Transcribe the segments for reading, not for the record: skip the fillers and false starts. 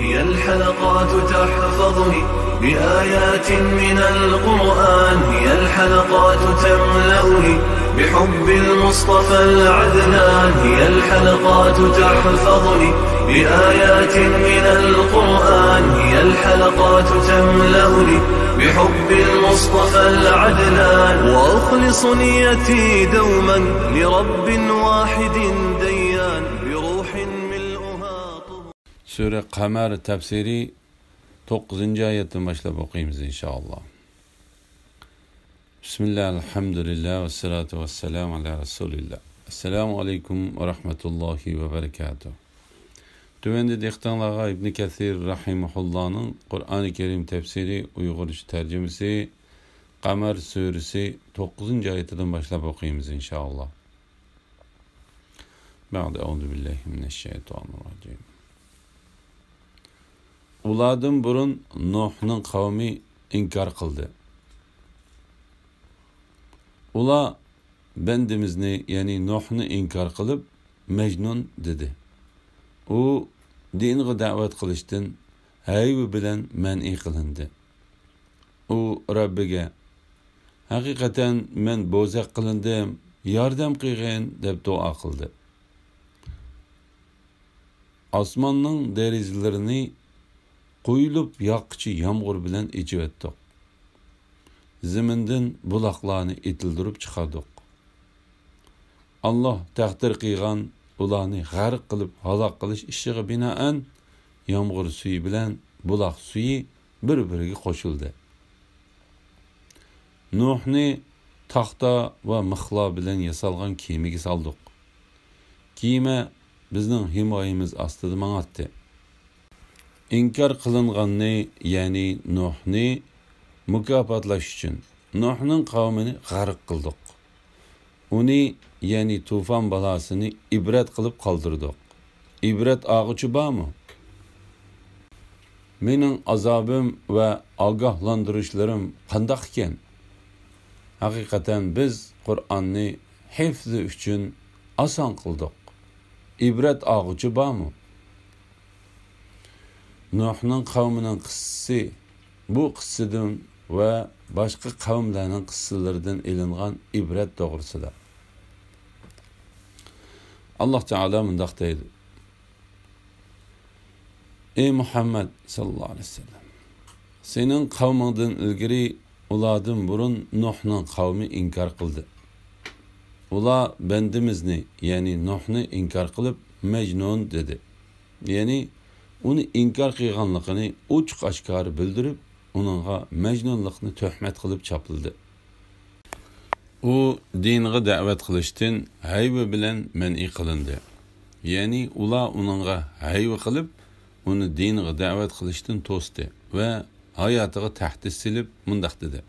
هي الحلقات تحفظني بآيات من القرآن، هي الحلقات تملأني بحب المصطفى العدنان، هي الحلقات تحفظني بآيات من القرآن، هي الحلقات تملأني بحب المصطفى العدنان، وأخلص نيتي دوما لرب واحد ديان بروح ملؤها طهور. Sure Kamer tefsiri 9. ayetten başlayıp okuyayım inşallah. Bismillah, elhamdülillah ve salatu ve selamu ala Resulillah. Esselamu aleyküm ve rahmetullahi ve berekatuhu. Tüvende dehtanlığa İbn Kathir rahimahullah'ın Kur'an-ı Kerim tefsiri Uygurca tercümesi Kamer suresi 9. ayetinden başlayıp okuyayım inşallah. Ba'de euzubillahimineşşeytanirracim. Ulardan burun Nuh'nun kavmi inkar kıldı. Ula bendimizni yani Nuh'nu inkar kılıp Mecnun dedi. O dinge davet kılıştın hayvi bilen men'i kılındı. O Rabbige hakikaten men bozak kılındım, yardım kıyın deb dua kıldı. Osmanның derizlerini koyulup yakıcı yağmur bilen içip ettik. Ziminden bulaklarını itildirip çıkardık. Allah takdir kıygan ularını g'arq kılıp halak kılış işiği binaen yağmur suyu bilen bulak suyu bir-biriga koşuldu. Nuh'ni taxta ve mıxla bilen yasalgan kiyimiga saldık. Kiyime bizning himoyamiz ostida manatdi. İnkar kılınganını yani Nuh'ni mukofotlash uchun Nuh'ning qavmini g'arq qildik. Uni yani tufan balasını ibret kılıp kaldırdık. İbret ağıcı bormi? Mening azabım ve agahlandırışlarım qandaq ekan? Hakikaten biz Kur'an'ni hifzi üçün asan kıldık. İbret ağıcı bormi? Nuh'ning qavmining qissasi bu qissadan ve başka kavimlerinin kıssalarından ilingan ibret doğrusida. Allah Teala mundaq deydi. Ey Muhammed sallallahu aleyhi ve sellem, senin kavminden ilgiri ulardan burun Nuh'ning kavmi inkar kıldı. Ular bendimizni yani Nuh'ni inkar kılıp Mecnun dedi. Yani onu inkar kıyganlıqını uçuk aşkarı bildirip onunla Mecnunluqni töhmet kılıp çapıldı. O dinge davet kılıştın hayvi bilen men'i kılındı. Yani ula onunla hayvi kılıp onu dinge davet kılıştın tostu ve hayatıga tahdis silip mundaq dedi.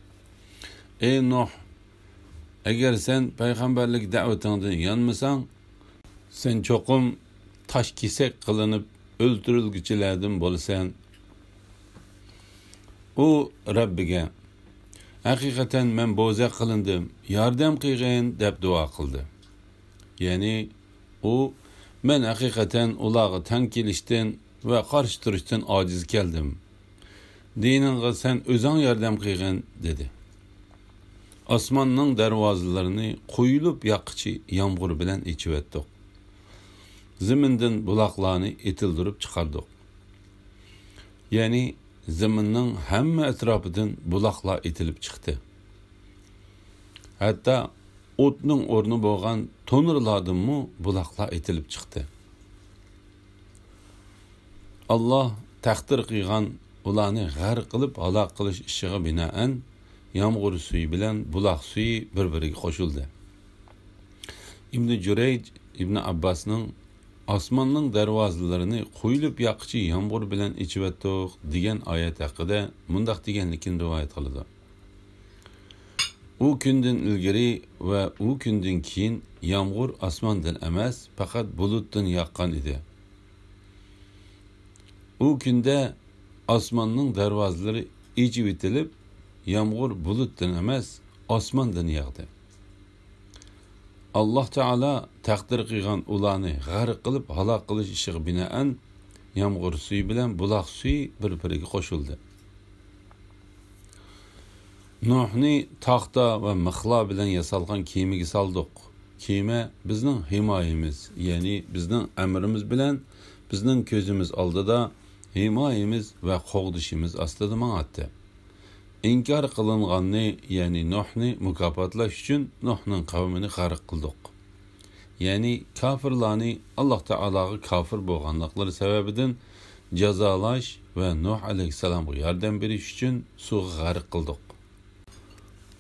Ey Nuh, eğer sen peygamberlik davetinden yanmasan, sen çokum taş kesek kılınıp öldürülgüçilerden bolsan. O Rabbige hakikaten men bozak kılındım, yardım kıyın deb dua kıldı. Yani o men hakikaten ulağı tan kelişten ve karşı duruştan aciz geldim. Dinine sen özün yardım kıyın dedi. Osmanның darvozalarını koyulup yakıcı yağmur bilen içip ettik. Ziminden bulaklarını itildirip çıkardık. Yani ziminning hamma etrafıdan bulaklar itilip çıktı. Hatta otning o'rni bo'lgan to'nirlardanmi bulaklar itilip çıktı. Allah taqdir qilgan ularni g'arq qilib halok qilish ishiga binoan yağmur suyu bilen bulak suyu bir-biriga qo'shildi. İbn Jurayj İbn Abbasning osmonning darvozalarini qo'yilib yoqchi yağmur bilen içib etdik degan oyat haqida mundaq deganligini rivoyat qiladi. U kundan ilgari va u kundan keyin yağmur osmondan emas, faqat bulutdan yoqqan edi. U kunda osmonning darvozalari ichib etilib, yağmur bulutdan emas, osmondan yog'di. Allah Teala takdir qilgan ularni g'arq qilib halok qilish ishiga binoan yomg'ir suvi bilan buloq suvi bir-biriga qo'shildi. Nuhni taxta va mixlo bilan yasalgan kiyimiga soldik. Kiyime bizning himoyamiz, ya'ni bizning amrimiz bilan bizning ko'zimiz oldida himoyamiz va qo'g'dishimiz ostida ma'atdi. İnkar qilinganni, ya'ni Nuhni mukofotlash uchun Nuhning qavmini g'arq qildik. Ya'ni kafirlarni Alloh taologa kafir bo'lganliklari sababidan jazolash va Nuh alayhisalomga yordam berish uchun suvga g'arq qildik.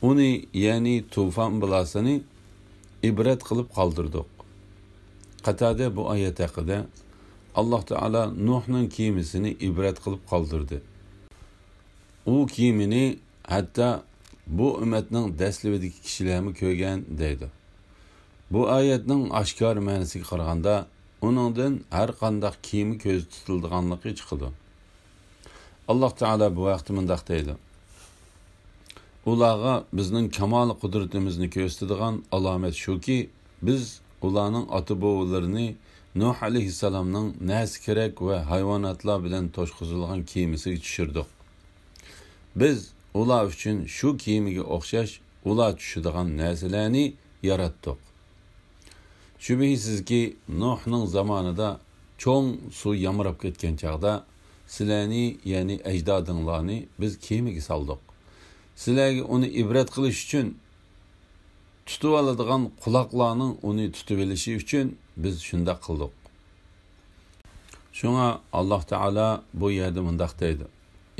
Uni, ya'ni tufon bilasini ibrat qilib qoldirdik. Qatada bu oyat haqida Alloh taolo Nuhning kiyimisini ibrat qilib qoldirdi. U kiyimini hatta bu ummatning dastlabidagi kishilarmi ko'rgan deydi. Bu oyatning oshkor ma'nosiga qaraganda uningdan har qanday kiyimi ko'z tutilganligi chiqadi. Alloh taolo bu vaqtda mundaq deydi: Ularga bizning kamol qudratimizni ko'rsatadigan alomat shuki, biz ularning ota-bobolarini Nuh alayhisalomning nasi kerak va hayvonotlar bilan to'shqizilgan kiyimisiga tushirdik. Biz ular uchun shu kiyimiga o'xshash ular tushadigan narsalarni yaratdik. Shubhisizki, Nuhning zamonida cho'ng suv yamrab ketgan chaqda sizlarni, ya'ni ajdodinglarni biz kiyimiga soldik. Sizlarga uni ibrat qilish uchun, tutib oladigan quloqlarning uni tutib olishi uchun biz shunday qildik. Shunga Alloh taolo bu yerda mundaq deydi: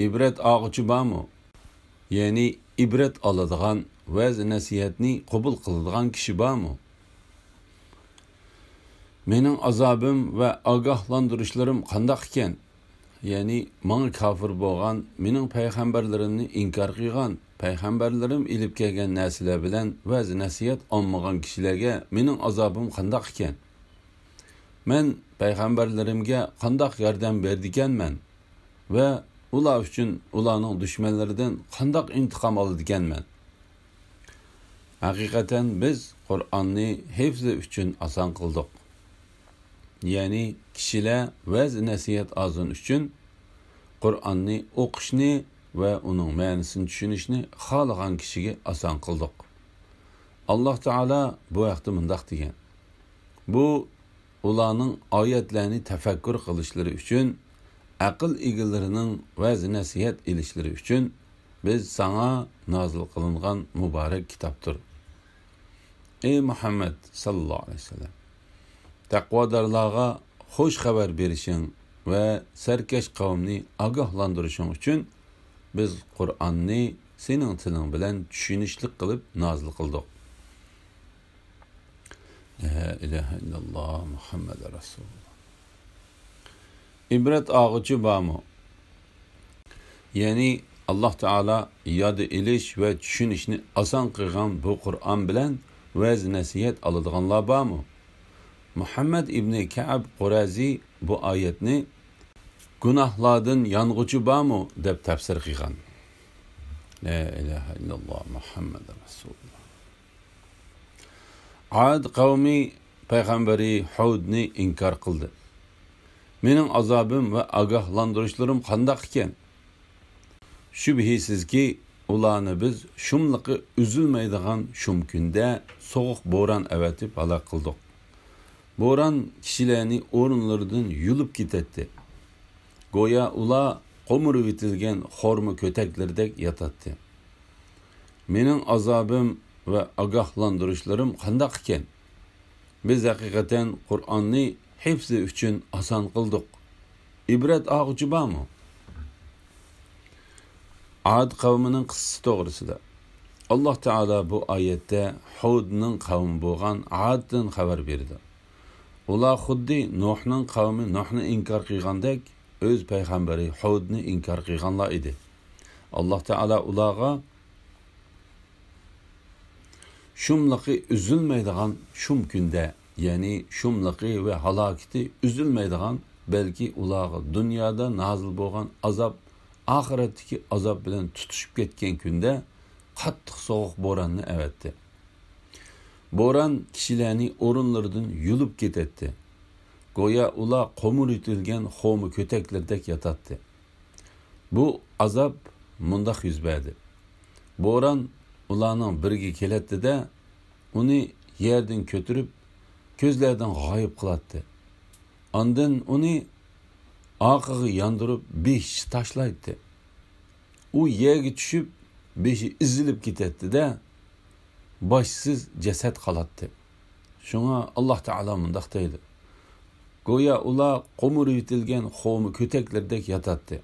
ibrat og'uchi bormi? Ya'ni ibrat oladigan va'z nasihatni qabul qiladigan kishi bormi? Mening azobim va ogohlantirishlarim qanday ekan? Ya'ni menga kafir bo'lgan, mening payg'ambarlarimni inkor qilgan, payg'ambarlarim ilib kelgan narsalar bilan va'z nasihat olmagan kishilarga mening azobim qanday ekan? Men payg'ambarlarimga qanday yordam berdiganman va ular uchun ularning dushmanlaridan qanday intiqom oladiganman? Haqiqatan biz Qur'onni hifzi uchun oson qildik. Ya'ni kishilar va'z nasihat olsin uchun Qur'onni o'qishni va uning ma'nosini tushunishni xohlagan kishiga oson qildik. Alloh taolo bu vaqtda mundaq degan: bu ularning oyatlarni tafakkur qilishlari uchun, aql egalarining va'z nasihat elishlari uchun biz sana nozil qilingan muborak kitobdir. Ey Muhammad sallallohu alayhi vasallam, taqvodorlarga xush xabar berishing va sarkash qavmni ogohlantirishing uchun biz Qur'onni sening tiling bilan tushunishlik qilib nozil qildik. La ilaha illalloh Muhammad rasululloh. İbrat ağıcı bormi? Ya'ni Alloh taolo yodi ilish va tushunishni oson qilgan bu Qur'on bilan va'z nasihat oladiganlar bormi? Muhammad ibn Ka'b Qurazi bu oyatni gunohlardan yong'uchi bormi deb tafsir qilgan. La ilaha illalloh Muhammad rasululloh. Ad qavmi payg'ambari Hudni inkor qildi. Mening azobim va ogohlantirishlarim qanday ekan? Shubhisizki, ularni biz shumliqi uzilmaydigan shum kunda sovuq bo'ron avatib halok qildik. Bo'ron kishilarni o'rinlaridan yulib ketdi. Go'yo ular qo'mirib etilgan xorma ko'taklardek yotadi. Mening azobim va ogohlantirishlarim qanday ekan? Biz haqiqatan Qur'onni hifzi uchun oson qildik. İbrat og'uchi bormi? Ad qavmining qissasi to'g'risida Alloh taolo bu oyatda Hudning qavmi bo'lgan Addan xabar berdi. Ular xuddi Nuhning qavmi Nuhni inkor qilgandek o'z payg'ambari Hudni inkor qilganlar edi. Alloh taolo ularga shumliqi uzilmaydigan shum kunda, ya'ni shumliqi va halokati uzilmaydigan, balki ularga dunyoda nozil bo'lgan azob oxiratdagi azob bilan tutishib ketgan kunda qattiq sovuq bo'ronni avatdi. Bo'ron kishilarni o'rinlaridan yulib ketdi. go'yo ular qo'mir yutilgan xo'mi ko'taklardek yotatdi. Bu azob mundaq yuz berdi. Bo'ron ularning biriga kelatdi-da, uni yerdan ko'tarib, ko'zlardan g'oyib qiladi. Ondan uni orqaga yondirib, besh tashlaydi. U yerga tushib, beshi izilib ketadi-da, boshsiz jasad qoladi. Shunga Alloh taolo mundaq deydi. Go'yo ular qo'mir yutilgan xo'mi ko'taklardek yotatdi.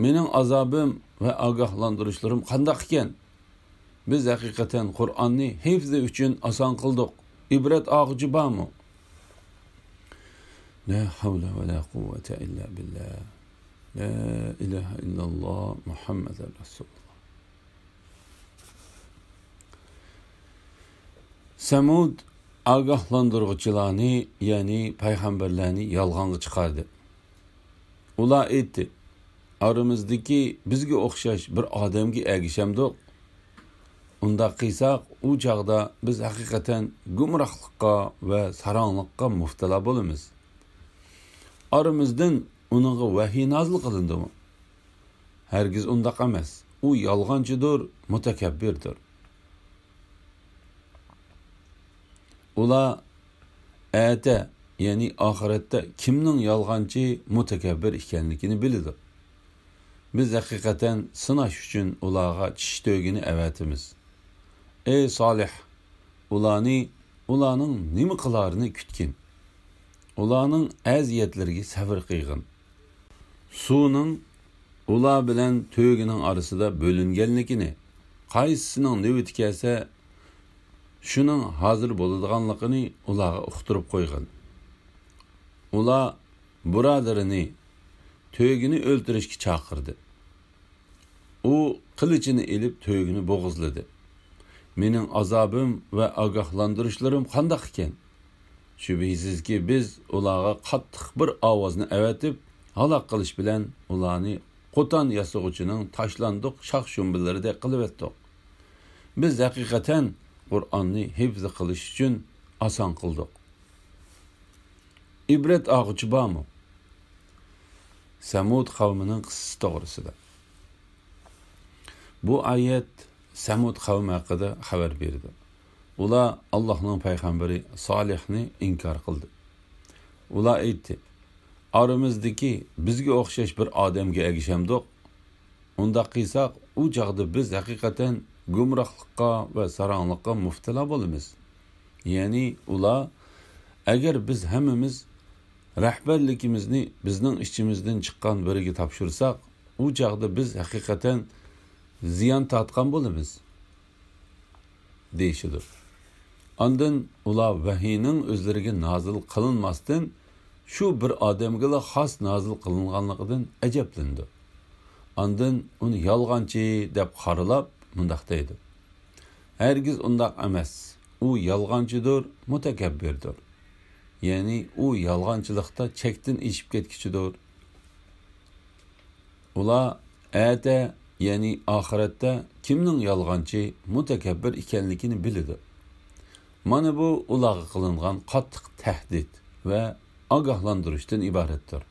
Mening azobim va ogohlantirishlarim qandoq ekan? Biz haqiqatan Qur'onni hifzi uchun oson qildik. İbret ağacı bormi? La havle ve la kuvvete illa billah. La ilahe illallah Muhammeden Resulullah. Semud agahlandırgıçılarını, yani peygamberlerini yalğanğa çıkardı. Ular aytdi: aramızdaki bizge o'xshash bir odamga ergishamdik. Unda qilsak, u chaqda biz haqiqatan gumrohlikqa va saronlikqa muftala bo'lamiz. Aramizdan uningga vahiy nozil qilindimi? Hargiz undaq emas. U yolg'onchidir, mutakabbirdir. Ular ayta, yani oxiratda kimning yolg'onchi, mutakabbir ekanligini biladi. Biz haqiqatan sınash uchun ularga tish to'gini avatimiz. Ey Salih, ularning nima qilarini kutgin. Ularning aziyatlariga sabr qilgin. Suvning ular bilan to'gining orasida bo'linganligini, qaysisining navbati kelsa, shuning hozir bo'ladiganligini ularga uqtirib qo'ygin. Ular birodarini to'gini o'ltirishga chaqirdi. U qilichini elib to'gini bo'g'izladi. Mening azobim va ogohlantirishlarim qandoq ekan? Shubhisizki biz ularga qattiq bir ovozni avatib, halok qilish bilan ularni qo'ton yasug'uchining tashlandiq shox-shumbilariday qilib etdik. Biz haqiqatan Qur'onni hifz qilish uchun oson qildik. İbret ağacı bormi? Semud qavmining qissasi to'g'risida. Bu ayet Semud qavmi haqida xabar berdi. Ular Allohning payg'ambari Solihni inkor qildi. Ular aytdi: aramizdagi bizga o'xshash bir odamga ergishamdik. Unda qilsak, u chaqda biz haqiqatan gumrohlikqa va saronlikqa muftala bo'lamiz. Ya'ni ular agar biz hammamiz rahbarligimizni bizning ichimizdan chiqqan biriga topshirsak, u chaqda biz haqiqatan ziyon tortgan bo'lamiz deyishidir. Ondan ular vahiyning o'zlariga nozil qilinmasdan shu bir odamga xos nozil qilinganligidan ajablandi. Ondan uni yolg'onchi deb qaralab mundaq deydi: hargiz undaq emas. U yolg'onchidir, mutakabbirdir. Yani u yolg'onchilikda chekdan eshib ketkichidir. Ular ayta, yani oxiratda kimning yolg'onchi, mutakabbir ekanligini biladi. Mana bu ularga qilingan qattiq tahdid va ogohlantirishdan iboratdir.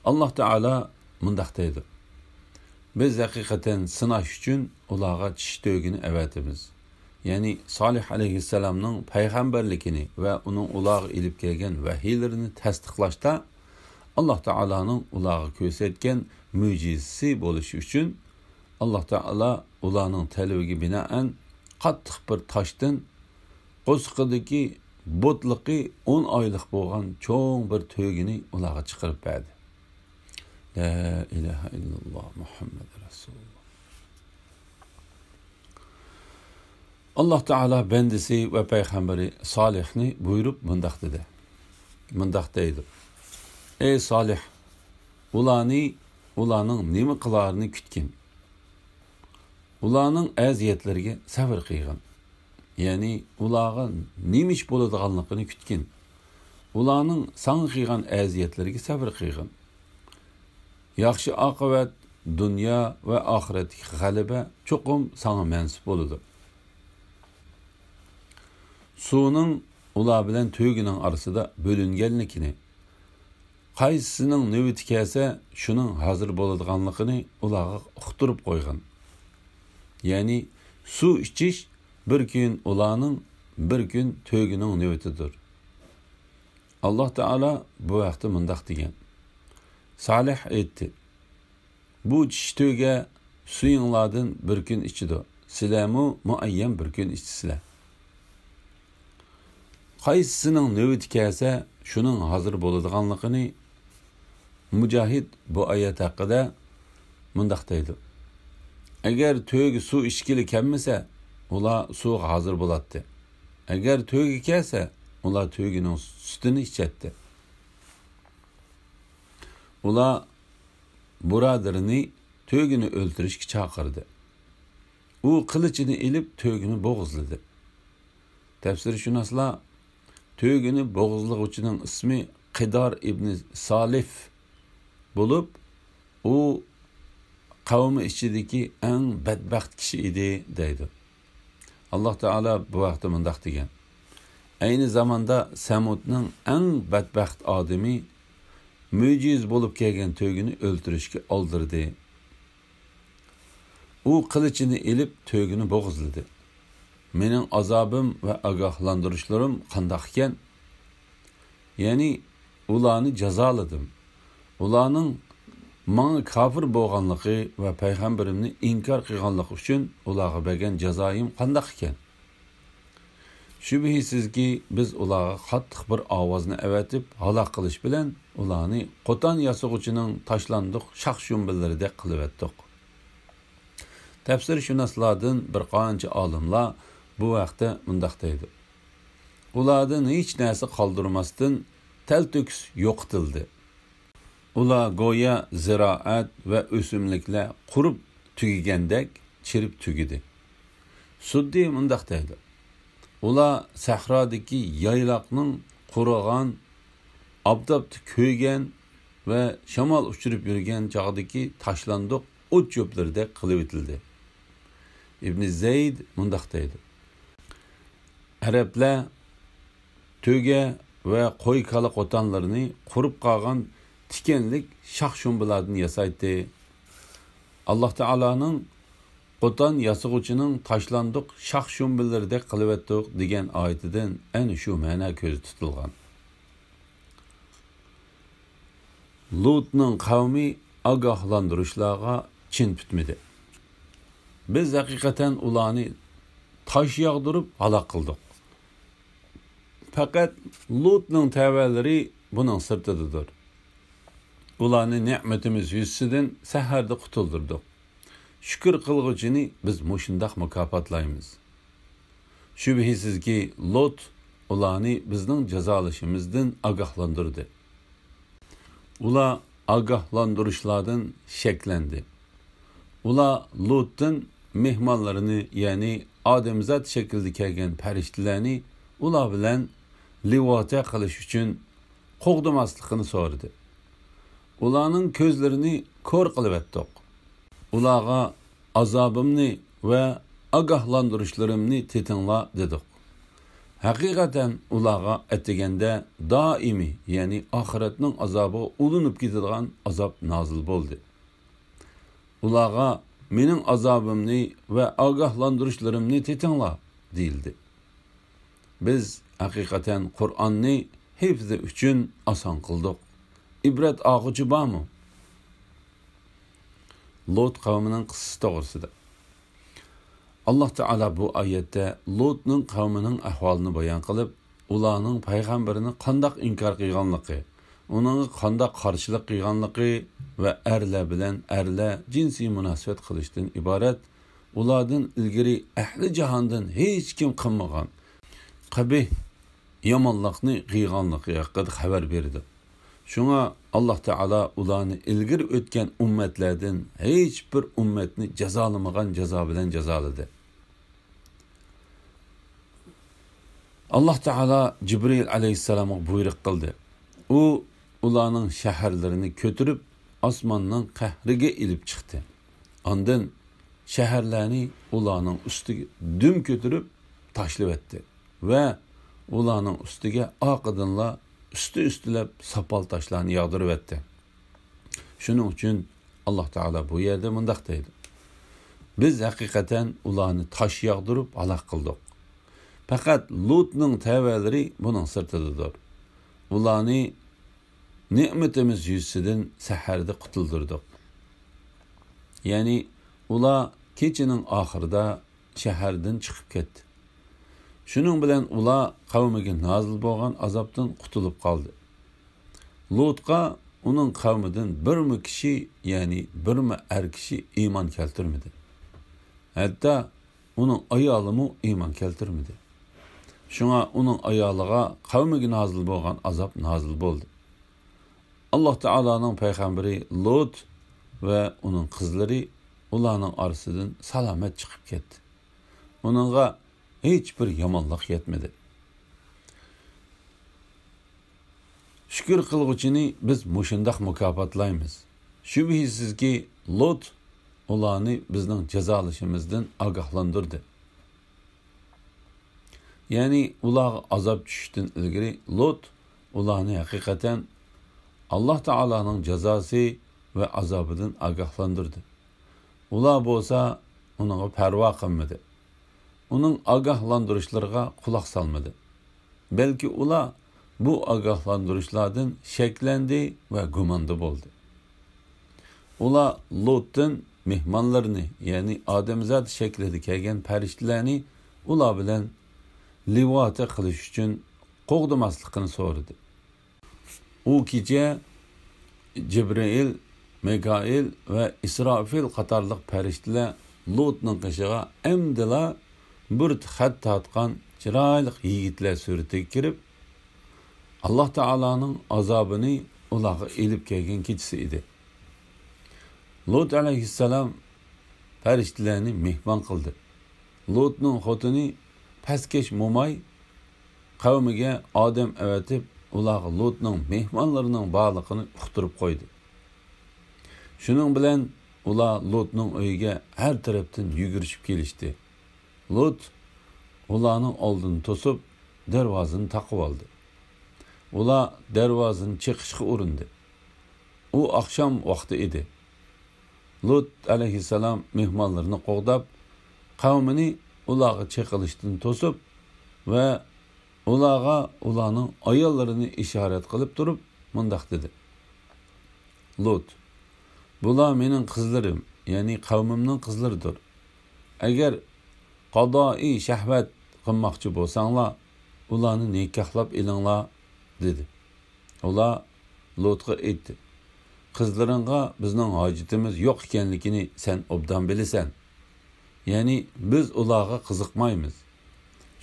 Alloh taolo mundaq deydi: biz haqiqatan sinash uchun ularga tish to'gini avatimiz. Yani Salih aleyhisselamның peygamberlikini ve onun ularga ilib kelgan vahiylerini tasdiqlashda Allah Taala'nın ularga ko'rsatgan mo'jizasi bo'lishi uchun Allah Taala ularning talabiga binoan qattiq bir toshdan qo'sqidagi bo'tliqi 10 oylik bo'lgan cho'ng bir to'gini ularga chiqarib berdi. La ilahe illallah Muhammed Resulullah. Allah Teala bendisi ve peygamberi Salihni buyurup mundaq dedi. Mundaq deydi: ey Salih, ularning nima qilarini kutgin. Ularning aziyatlariga sabr qilgin. Yani ularga nima ish bo'ladiganligini kutgin. Ularning sana qilgan aziyatlariga sabr qilgin. Yaxshi oqibat dunyo va oxiratdagi g'alaba cho'qim sana mansub bo'ladi. Suvning ular bilan to'ygining orasida bo'linganligini, qaysisining navbati kelsa, shuning hozir bo'ladiganligini ularga uqtirib qo'ygan. Ya'ni suv ichish bir kun ularning, bir kun to'ygining navbatidir. Alloh taolo bu vaqtda mundaq degan. Salih aytdi: "Bu to'yga suyinglardan bir kun ichidi. Sizlarmu muayyan bir kun ichisizlar. Qaysisining navbati kelsa, shuning hozir bo'ladiganligini Mujohid bu oyat haqida mundaq deydi. Agar to'yga suv ichgili kelmasa, ular suv hozir bo'ladi. Agar to'yga kelsa, ular to'ygining sutini ichadi. Ular buradarini to'ygini o'ldirishga chaqirdi. U qilichini ilib to'ygini bo'g'izladi. Tafsirshunoslar to'ygini bo'g'izlig'uchining ismi Qidor ibn Salif bo'lib, u qavmi ichidagi eng badbaxt kishi edi deydi. Alloh taolo bu vaqtda mundaq degan. Ayni zamonda Samudning eng badbaxt odami mo'jiz bo'lib kelgan to'ygini o'ldirishga oldirdi. U qilichini ilib to'ygini bo'g'izladi. Mening azobim va ogohlantirishlarim qandoq ekan? Ya'ni ularni jazoladim. Ularning menga kafir bo'lganligi va payg'ambarimni inkor qilganligi uchun ularga bergan jazoim qandoq ekan? Shubhisizki biz ularga qattiq bir ovozni avatib halok qilish bilan ularni qo'ton yasug'uchining tashlandiq shaxshumbillaridek qilib etdik. Tafsirshunoslardan bir qancha olimlar bu vaqtda mundaq deydi. Ulardan hech narsa qoldirmasdan talto'kis yo'qitildi. Ular go'yo ziroat va o'simliklar qurib tugagandek chirib tugidi. Suddi mundaq deydi. Ular sahrodagi yayloqning qurigan, obdobda ko'ygan va shamol uchirib yurgan chog'dagi tashlandiq o't cho'plardek qilib etildi. Ibn Zayd mundaq deydi. Arablar to'ga va qo'y kala qo'tonlarini qurib qolgan tikenlik shaxshumbilardan yasaydi. Alloh taoloning qo'ton yasug'uchining tashlandiq shaxshumbillaridek qilib etdik degan oyatidan ana shu ma'no ko'z tutilgan. Lutning qavmi ogohlantirishlarga chin tutmadi. Biz haqiqatan ularni tosh yog'dirib halok qildik. Faqat Lutning tavalari buning sirtidir. Ularni ne'matimiz yüzünden saharda qutuldirdik. Shukr qilg'uchini biz mushundaq mukofotlaymiz. Shubhisizki Lut ularni bizning jazolashimizdan ogohlantirdi. Ular ogohlantirishlardan sheklandi. Ular Lut'tan mehmonlarini, ya'ni odamzod shaklda kelgan farishtalarni ular bilan livota qilish uchun qo'g'dimasligini so'radi. Ularning ko'zlarini ko'r qilib etdik. Ularga azobimni va ogohlantirishlarimni tetinglar dedik. Haqiqatan ularga atiganda doimiy, ya'ni oxiratning azobiga ulinib ketadigan azob nozil bo'ldi. Ularga mening azobimni va ogohlantirishlarimni tetinglar deyildi. Biz haqiqatan Qur'onni hifzi uchun oson qildik. İbret ağıcı bormi? Lut qavmining qissasi to'g'risida. Alloh taolo bu oyatda Lutning qavmining ahvolini bayon qilib, ularning payg'ambarini qandoq inkor qilganligi, uning qandoq qarshilik qilganligi va erlar bilan erlar jinsiy munosabat qilishdan iborat, ulardan ilgari ahli jahondan hech kim qilmagan qabih yomonlikni qilganligi haqida xabar berdi. Şuna Allah Teala ularni ilgir o'tgan ummatlardan hech bir ummatni jazolamagan jazo bilan jazoladı. Allah Teala Cibril aleyhisselam'a buyruq qildi. U ularning shaharlarini ko'tirib osmonning qahriga ilib chiqdi. Ondan shaharlarni ularning ustiga dum ko'tirib tashlab etdi va ularning ustiga oqidinla üstülab sapal taşlarını yağdırıp etti. Şunun için Allah Teala bu yerde mındaq deydi. Biz hakikaten ularni taş yağdırıp halak kıldık. Fakat Lut'ның təvələri bunun sırtıdır. Ularni nimetimiz yüzüden səhərdə qutuldurduq. Yani ular keçinin ahırda şəhərdən çıxıb ketdi. Şunun bilen ular qavmiga nazil bolğan azapdan qutulup qaldı. Lut'a onun qavmidan birmi kişi, yani birmi kişi iman keltirmedi. Hatta onun ayalımı iman keltirmedi. Şuna onun ayalığa qavmiga nazil bolğan azap nazil boldu. Allah Teala'nın peygamberi Lut ve onun kızları ularning arasından salamet çıkıp ketdi. Onunğa hiç bir yamanlık yetmedi. Şükür kılgıçını biz muşundaq mükafatlaymiz. Şübhisiz ki Lut ularni bizning cezalışımızdan agahlandırdı. Yani ular azap düşüşdən ilgiri Lut ularni hakikaten Allah Teala'nın cezası ve azabından agahlandırdı. Ular bolsa ona perva qilmadi. Onun agahlandırışlarına kulak salmadı. Belki ular bu agahlandırışlardan şeklendi ve gumanda oldu. Ular Lut'un mehmanlarını, yani Ademzat şeklede kelgen periştilerini ular bilen livata qilish uchun qo'g'dimaslikni so'radi. U kecha Jibril, Mikail ve İsrafil qatorliq farishtalar Lut'ning qishig'a emdila bir xat tatgan chiroyli yigitlar suratiga kirib, Allah Teala'nın azabını ularga elib kelgan kechasi edi. Lut alayhissalom farishtalarni mehmon qildi. Lut'ning xotini pastkesh mo'may qavmiga odam avatib, ularga Lut'ning mehmonlarining borlig'ini uqtirib qo'ydi. Shuning bilan ular Lut'ning uyiga har tarafdan yugurishib kelishdi. Lut ularning oldini to'sib, darvozani taqib oldi. Ular darvozani chiqishga urindi. U oqshom vaqti edi. Lut alayhissalom mehmonlarini qo'g'dab, qavmini ularga chiqilishdan to'sib ve ularning ayollarini ishorat qilib turib mundaq dedi. Lut, bular mening qizlarim, yani qavmimning qizlaridir. Agar qadoi shahvat qilmoqchi bo'lsanglar, ularni nikohlab elinglar dedi. Ular Lutga aytdi. Qizlaringga bizning hojatimiz yo'q ekanligini sen obdan bilasan. Yani biz ularga qiziqmaymiz.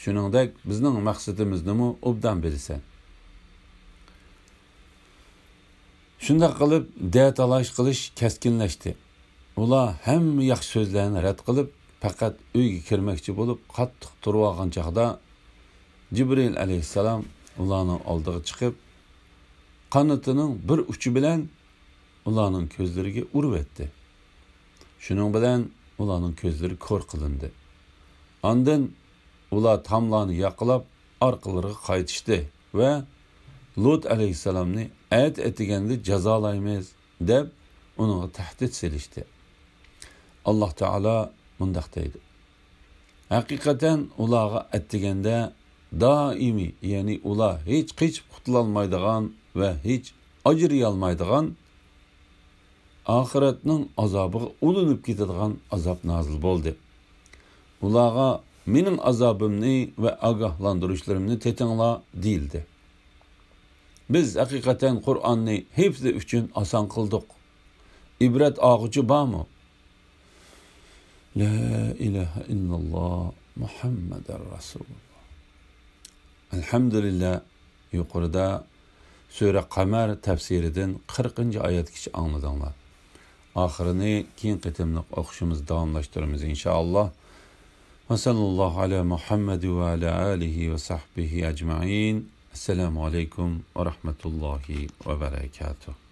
Shuningdek bizning maqsadimizni obdan bilasan. Shunda qilib da'talash qilish keskinlashdi. Ular hamma yaxshi so'zlarni rad qilib, faqat uyga kirmoqchi bo'lib, qattiq turib olgan chaqda Jibril alayhissalom ularning oldiga chiqib, qanotining bir uchi bilan ularning ko'zlariga urib etdi. Shuning bilan ularning ko'zlari ko'r qilindi. Ondan ular tamlarni yaqilab orqalariga qaytishdi ve Lut alayhissalomni ayet etiganda jazolaymiz deb unga tahdid selishdi. Allah Teala mundaq deydi. Hakikaten ularga etiganda daimi, yani ular hiç qichib qutulolmaydigan ve hiç ajrayolmaydigan ahiretning azobiga ulanib ketadigan azab nazil bo'ldi. Ularga mening azobimni ve agahlandırışlarımni tetinglar deyildi. Biz hakikaten Kur'an'ni hepsi üçün asan kıldık. İbret ağıcı bormi? La ilahe illallah Muhammeden Resulullah. Elhamdülillah yuqorida Sure Qamer tefsirinden 40. ayetkiçi anladınlar. Ahirini keyin qitimliq o'qishimiz davomlashtiramiz inşallah. Ve sallallahu ala Muhammed ve ala alihi ve sahbihi ecmaîn. Esselamu aleyküm ve rahmetullahi ve berekatuhu.